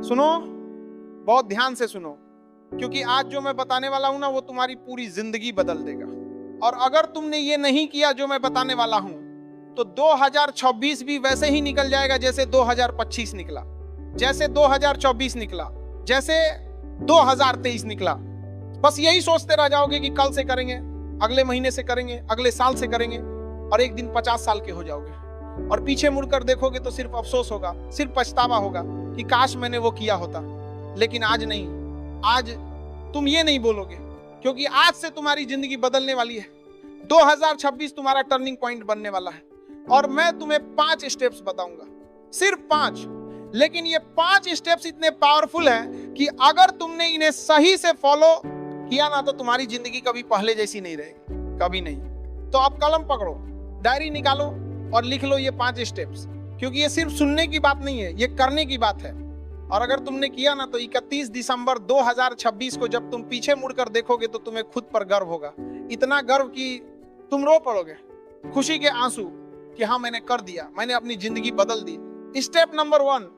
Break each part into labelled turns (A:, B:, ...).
A: सुनो, बहुत ध्यान से सुनो, क्योंकि आज जो मैं बताने वाला हूं ना वो तुम्हारी पूरी जिंदगी बदल देगा। और अगर तुमने ये नहीं किया जो मैं बताने वाला हूं तो 2026 भी वैसे ही निकल जाएगा जैसे 2025 निकला, जैसे 2024 निकला, जैसे 2023 निकला। बस यही सोचते रह जाओगे कि कल से करेंगे, अगले महीने से करेंगे, अगले साल से करेंगे, और एक दिन 50 साल के हो जाओगे और पीछे मुड़कर देखोगे तो सिर्फ अफसोस होगा, सिर्फ पछतावा होगा कि काश मैंने वो किया होता। लेकिन आज नहीं, आज तुम ये नहीं बोलोगे, क्योंकि आज से तुम्हारी जिंदगी बदलने वाली है। 2026 तुम्हारा टर्निंग पॉइंट बनने वाला है और मैं तुम्हें 5 स्टेप्स बताऊंगा, सिर्फ 5। लेकिन ये 5 स्टेप्स इतने पावरफुल हैं कि अगर तुमने इन्हें सही से फॉलो किया ना तो तुम्हारी जिंदगी कभी पहले जैसी नहीं रहेगी, कभी नहीं। तो अब कलम पकड़ो, डायरी निकालो और लिख लो ये 5 स्टेप्स, क्योंकि ये सिर्फ सुनने की बात नहीं है, ये करने की बात है। और अगर तुमने किया ना तो 31 दिसंबर 2026 को जब तुम पीछे मुड़कर देखोगे तो तुम्हें खुद पर गर्व होगा, इतना गर्व कि तुम रो पड़ोगे, खुशी के आंसू कि हाँ मैंने कर दिया, मैंने अपनी जिंदगी बदल दी। Step number 1,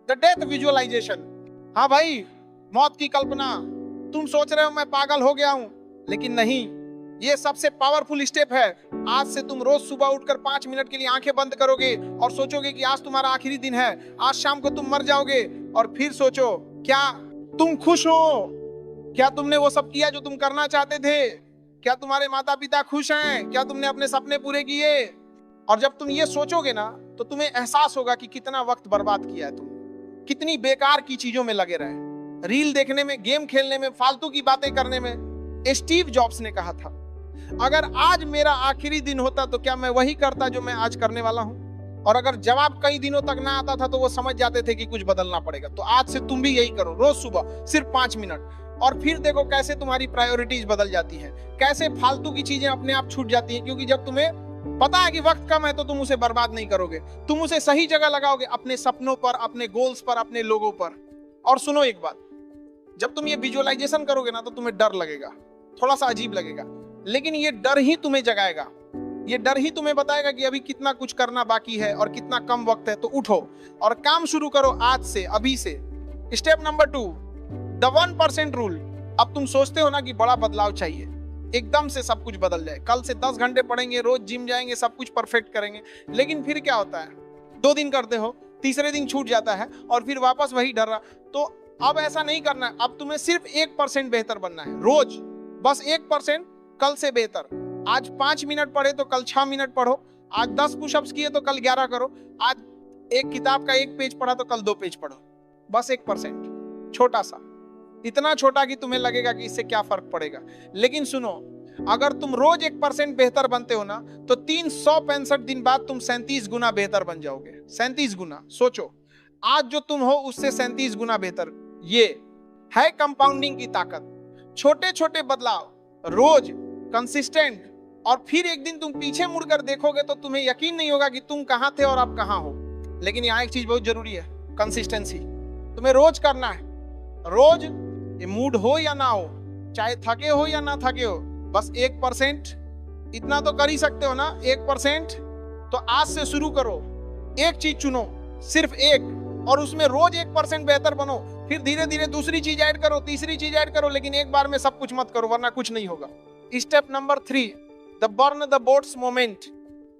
A: the death visualisation. हाँ भाई, मौत की कल्पना। तुम सोच रहे हो मैं पागल हो गया हूं, लेकिन नहीं, ये सबसे पावरफुल स्टेप है। आज से तुम रोज सुबह उठकर 5 मिनट के लिए आंखें बंद करोगे और सोचोगे कि आज तुम्हारा आखिरी दिन है, आज शाम को तुम मर जाओगे। और फिर सोचो, क्या तुम खुश हो? क्या तुमने वो सब किया जो तुम करना चाहते थे? क्या तुम्हारे माता पिता खुश हैं? क्या तुमने अपने सपने पूरे किए? और जब तुम ये सोचोगे ना तो तुम्हें एहसास होगा कि कितना वक्त बर्बाद किया है तुमने, कितनी बेकार की चीजों में लगे रहे, रील देखने में, गेम खेलने में, फालतू की बातें करने में। स्टीव जॉब्स ने कहा था, अगर आज मेरा आखिरी दिन होता तो क्या मैं वही करता जो मैं आज करने वाला हूं? और अगर जवाब कई दिनों तक ना आता था तो वो समझ जाते थे कि कुछ बदलना पड़ेगा। तो आज से तुम भी यही करो, रोज सुबह सिर्फ 5 मिनट, और फिर देखो कैसे तुम्हारी प्रायोरिटीज बदल जाती है, कैसे फालतू की चीजें अपने आप छूट जाती हैं। क्योंकि जब तुम्हें पता है कि वक्त कम है तो तुम उसे बर्बाद नहीं करोगे, तुम उसे सही जगह लगाओगे, अपने सपनों पर, अपने गोल्स पर, अपने लोगों पर। और सुनो एक बात, जब तुम ये विजुअलाइजेशन करोगे ना तो तुम्हें डर लगेगा, थोड़ा सा अजीब लगेगा, लेकिन ये डर ही तुम्हें जगाएगा, ये डर ही तुम्हें बताएगा कि अभी कितना कुछ करना बाकी है और कितना कम वक्त है। तो उठो और काम शुरू करो आज से, अभी से। Step number 2, the 1% rule. अब तुम सोचते हो ना कि बड़ा बदलाव चाहिए, एकदम से सब कुछ बदल जाए, कल से 10 घंटे पढ़ेंगे, रोज जिम जाएंगे, सब कुछ परफेक्ट करेंगे। लेकिन फिर क्या होता है, 2 दिन करते हो, तीसरे दिन छूट जाता है और फिर वापस वही डर रहा। तो अब ऐसा नहीं करना है, अब तुम्हें सिर्फ 1% बेहतर बनना है रोज, बस 1% कल से बेहतर। आज 5 मिनट पढ़े तो कल 6 मिनट पढ़ो, आज 10 पुशअप्स किए तो कल 11 करो, आज एक किताब का 1 पेज पढ़ा तो कल 2 पेज पढ़ो। बस 1%, छोटा सा, इतना छोटा कि तुम्हें लगेगा कि इससे क्या फर्क पड़ेगा। लेकिन सुनो, अगर तुम रोज 1% बेहतर बनते हो ना तो 365 दिन बाद तुम 37 गुना बेहतर बन जाओगे। 37 गुना, सोचो, आज जो तुम हो उससे 37 गुना बेहतर। ये है कंपाउंडिंग की ताकत। छोटे छोटे बदलाव रोज, कंसिस्टेंट, और फिर एक दिन तुम पीछे मुड़कर देखोगे तो तुम्हें यकीन नहीं होगा कि तुम कहां थे और अब कहां हो। लेकिन यहाँ एक चीज बहुत जरूरी है, कंसिस्टेंसी। तुम्हें रोज करना है, रोज, ये मूड हो या ना हो, चाहे थके हो या ना थके हो, बस 1%, इतना तो कर ही सकते हो ना, 1%। तो आज से शुरू करो, एक चीज चुनो, सिर्फ एक, और उसमें रोज 1% बेहतर बनो। फिर धीरे धीरे दूसरी चीज ऐड करो, तीसरी चीज ऐड करो, लेकिन एक बार में सब कुछ मत करो वरना कुछ नहीं होगा। Step number 3, the burn the boats moment.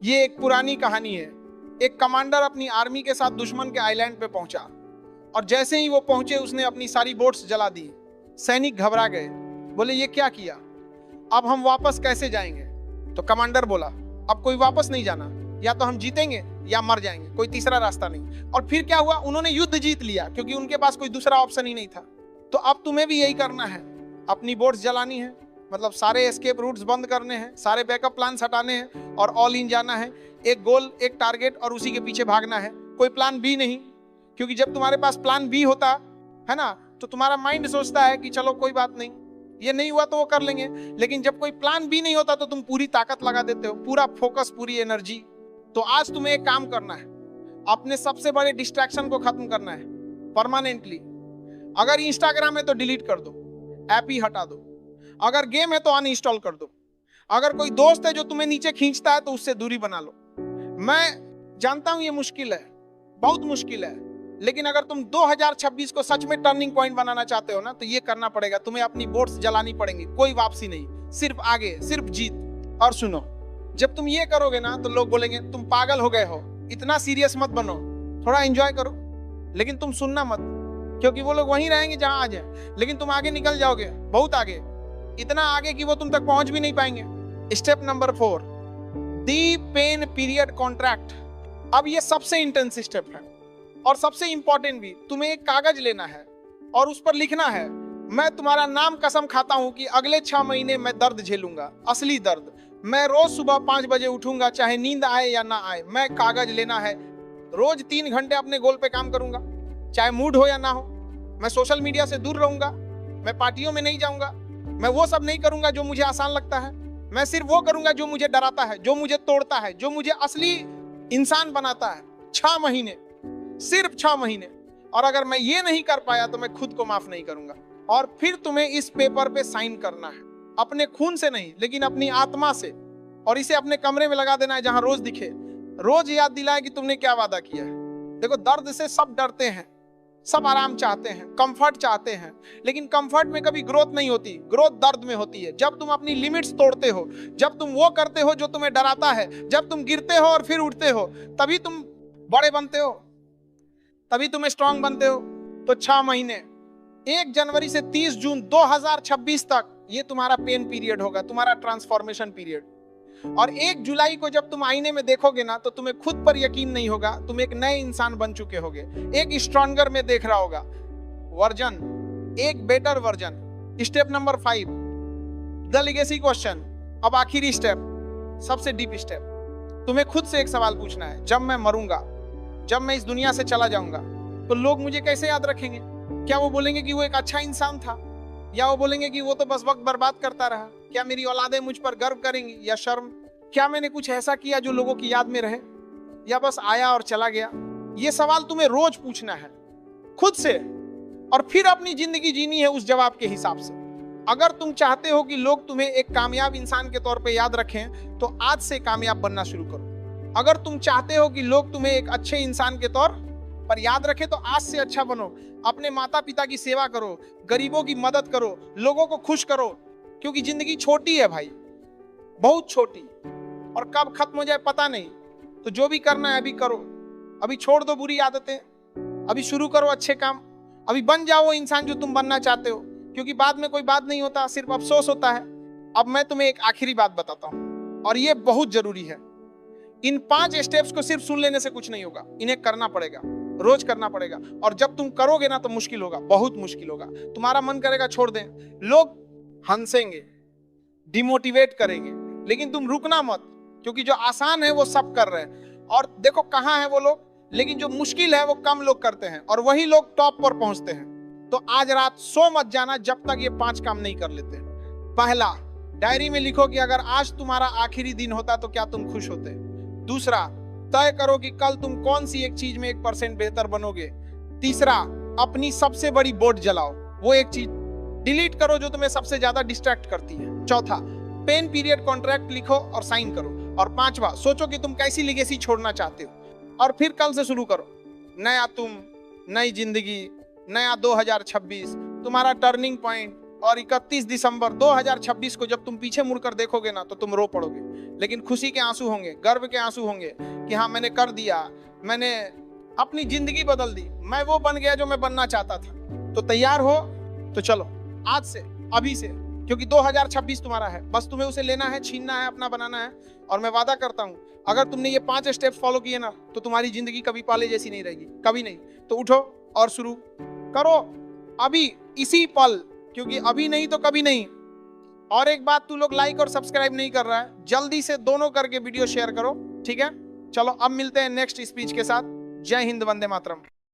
A: ये एक पुरानी कहानी है। एक कमांडर अपनी आर्मी के साथ दुश्मन के आइलैंड पे पहुंचा और जैसे ही वो पहुंचे उसने अपनी सारी बोट्स जला दी। सैनिक घबरा गए, बोले ये क्या किया, अब हम वापस कैसे जाएंगे? तो कमांडर बोला, अब कोई वापस नहीं जाना, या तो हम जीतेंगे या मर जाएंगे, कोई तीसरा रास्ता नहीं। और फिर क्या हुआ, उन्होंने युद्ध जीत लिया क्योंकि उनके पास कोई दूसरा ऑप्शन ही नहीं था। तो अब तुम्हें भी यही करना है, अपनी बोट्स जलानी है, मतलब सारे एस्केप रूट्स बंद करने हैं, सारे बैकअप प्लान्स हटाने हैं और ऑल इन जाना है। एक गोल, एक टारगेट और उसी के पीछे भागना है, कोई प्लान बी नहीं। क्योंकि जब तुम्हारे पास प्लान बी होता है ना तो तुम्हारा माइंड सोचता है कि चलो कोई बात नहीं, ये नहीं हुआ तो वो कर लेंगे। लेकिन जब कोई प्लान बी नहीं होता तो तुम पूरी ताकत लगा देते हो, पूरा फोकस, पूरी एनर्जी। तो आज तुम्हें एक काम करना है, अपने सबसे बड़े डिस्ट्रैक्शन को खत्म करना है परमानेंटली। अगर इंस्टाग्राम है तो डिलीट कर दो, ऐप ही हटा दो। अगर गेम है तो अनइंस्टॉल कर दो। अगर कोई दोस्त है जो तुम्हें नीचे खींचता है तो उससे दूरी बना लो। मैं जानता हूं ये मुश्किल है, बहुत मुश्किल है, लेकिन अगर तुम 2026 को सच में टर्निंग पॉइंट बनाना चाहते हो ना, तो ये करना पड़ेगा, तुम्हें अपनी बोट्स जलानी पड़ेंगी, कोई वापसी नहीं, सिर्फ आगे, सिर्फ जीत। और सुनो, जब तुम ये करोगे ना तो लोग बोलेंगे तुम पागल हो गए हो, इतना सीरियस मत बनो, थोड़ा एंजॉय करो, लेकिन तुम सुनना मत, क्योंकि वो लोग वहीं रहेंगे जहां आज है, लेकिन तुम आगे निकल जाओगे, बहुत आगे, इतना आगे कि वो तुम तक पहुंच भी नहीं पाएंगे। स्टेप नंबर 4, दी पेन पीरियड कॉन्ट्रैक्ट। अब ये सबसे इंटेंस स्टेप है और सबसे इंपॉर्टेंट भी। तुम्हें एक कागज लेना है और उस पर लिखना है, मैं तुम्हारा नाम कसम खाता हूं कि अगले 6 महीने मैं दर्द झेलूंगा, असली दर्द। मैं रोज सुबह 5 बजे उठूंगा, चाहे नींद आए या ना आए। मैं कागज लेना है, रोज 3 घंटे अपने गोल पे काम करूंगा, चाहे मूड हो या ना हो। मैं सोशल मीडिया से दूर रहूंगा, मैं पार्टियों में नहीं जाऊंगा, मैं वो सब नहीं करूंगा जो मुझे आसान लगता है। मैं सिर्फ वो करूंगा जो मुझे डराता है, जो मुझे तोड़ता है, जो मुझे असली इंसान बनाता है। 6 महीने, सिर्फ 6 महीने। और अगर मैं ये नहीं कर पाया तो मैं खुद को माफ नहीं करूंगा। और फिर तुम्हें इस पेपर पे साइन करना है, अपने खून से नहीं, लेकिन अपनी आत्मा से। और इसे अपने कमरे में लगा देना है, जहां रोज दिखे, रोज याद दिलाए कि तुमने क्या वादा किया है। देखो, दर्द से सब डरते हैं, सब आराम चाहते हैं, कंफर्ट चाहते हैं, लेकिन कंफर्ट में कभी ग्रोथ नहीं होती, ग्रोथ दर्द में होती है। जब तुम अपनी लिमिट्स तोड़ते हो, जब तुम वो करते हो जो तुम्हें डराता है, जब तुम गिरते हो और फिर उठते हो, तभी तुम बड़े बनते हो, तभी तुम स्ट्रांग बनते हो। तो 6 महीने, 1 जनवरी से 30 जून 2026 तक ये तुम्हारा पेन पीरियड होगा, तुम्हारा ट्रांसफॉर्मेशन पीरियड। और 1 जुलाई को जब तुम आईने में देखोगे ना, तो तुम्हें खुद पर यकीन नहीं होगा, तुम एक नए इंसान बन चुके होगे, एक स्ट्रॉन्गर में देख रहा होगा वर्जन, एक better version. Step number 5, the legacy question. अब आखिरी स्टेप, सबसे डीप स्टेप। तुम्हें खुद से एक सवाल पूछना है, जब मैं मरूंगा, जब मैं इस दुनिया से चला जाऊंगा, तो लोग मुझे कैसे याद रखेंगे? क्या वो बोलेंगे कि वो एक अच्छा इंसान था, या वो बोलेंगे कि वो तो बस वक्त बर्बाद करता रहा? क्या मेरी औलादें मुझ पर गर्व करेंगी या शर्म? क्या मैंने कुछ ऐसा किया जो लोगों की याद में रहे, या बस आया और चला गया? ये सवाल तुम्हें रोज पूछना है खुद से, और फिर अपनी जिंदगी जीनी है उस जवाब के हिसाब से। अगर तुम चाहते हो कि लोग तुम्हें एक कामयाब इंसान के तौर पे याद रखें, तो आज से कामयाब बनना शुरू करो। अगर तुम चाहते हो कि लोग तुम्हें एक अच्छे इंसान के तौर पर याद रखें, तो आज से अच्छा बनो। अपने माता पिता की सेवा करो, गरीबों की मदद करो, लोगों को खुश करो, क्योंकि जिंदगी छोटी है भाई, बहुत छोटी, और कब खत्म हो जाए पता नहीं। तो जो भी करना है अभी करो, अभी छोड़ दो बुरी आदतें, अभी शुरू करो अच्छे काम, अभी बन जाओ वो इंसान जो तुम बनना चाहते हो, क्योंकि बाद में कोई बात नहीं होता, सिर्फ अफसोस होता है। अब मैं तुम्हें एक आखिरी बात बताता हूं, और ये बहुत जरूरी है। इन 5 स्टेप्स को सिर्फ सुन लेने से कुछ नहीं होगा, इन्हें करना पड़ेगा, रोज करना पड़ेगा। और जब तुम करोगे ना, तो मुश्किल होगा, बहुत मुश्किल होगा। तुम्हारा मन करेगा छोड़ दें, लोग हंसेंगे, डिमोटिवेट करेंगे, लेकिन तुम रुकना मत, क्योंकि जो आसान है वो सब कर रहे हैं। और देखो कहां है वो लोग, लेकिन जो मुश्किल है वो कम लोग करते हैं, और वही लोग टॉप पर पहुंचते हैं। तो आज रात सो मत जाना जब तक ये 5 काम नहीं कर लेते। पहला, डायरी में लिखो कि अगर आज तुम्हारा आखिरी दिन होता तो क्या तुम खुश होते। दूसरा, तय करो कि कल तुम कौन सी एक चीज में 1% बेहतर बनोगे। तीसरा, अपनी सबसे बड़ी बोट जलाओ, वो एक चीज डिलीट करो जो तुम्हें सबसे ज्यादा डिस्ट्रैक्ट करती है। चौथा, पेन पीरियड कॉन्ट्रैक्ट लिखो और साइन करो। और 5वां, सोचो कि तुम कैसी लेगेसी छोड़ना चाहते हो, और फिर कल से शुरू करो। नया तुम, नई जिंदगी, नया 2026, तुम्हारा टर्निंग पॉइंट। और 31 दिसंबर 2026 को जब तुम पीछे मुड़कर देखोगे ना, तो तुम रो पड़ोगे, लेकिन खुशी के आंसू होंगे, गर्व के आंसू होंगे कि हाँ मैंने कर दिया, मैंने अपनी जिंदगी बदल दी, मैं वो बन गया जो मैं बनना चाहता था। तो तैयार हो तो चलो आज से, अभी से, क्योंकि 2026 तुम्हारा है, बस तुम्हें उसे लेना है, छीनना है, अपना बनाना है। और मैं वादा करता हूं, अगर तुमने ये 5 स्टेप फॉलो किए ना, तो तुम्हारी जिंदगी कभी पहले जैसी नहीं रहेगी, कभी नहीं। तो उठो और शुरू करो अभी, इसी पल, क्योंकि अभी नहीं तो कभी नहीं। और एक बात, तू लोग लाइक और सब्सक्राइब नहीं कर रहा है, जल्दी से दोनों करके वीडियो शेयर करो, ठीक है? चलो अब मिलते हैं नेक्स्ट स्पीच के साथ। जय हिंद, वंदे मातरम।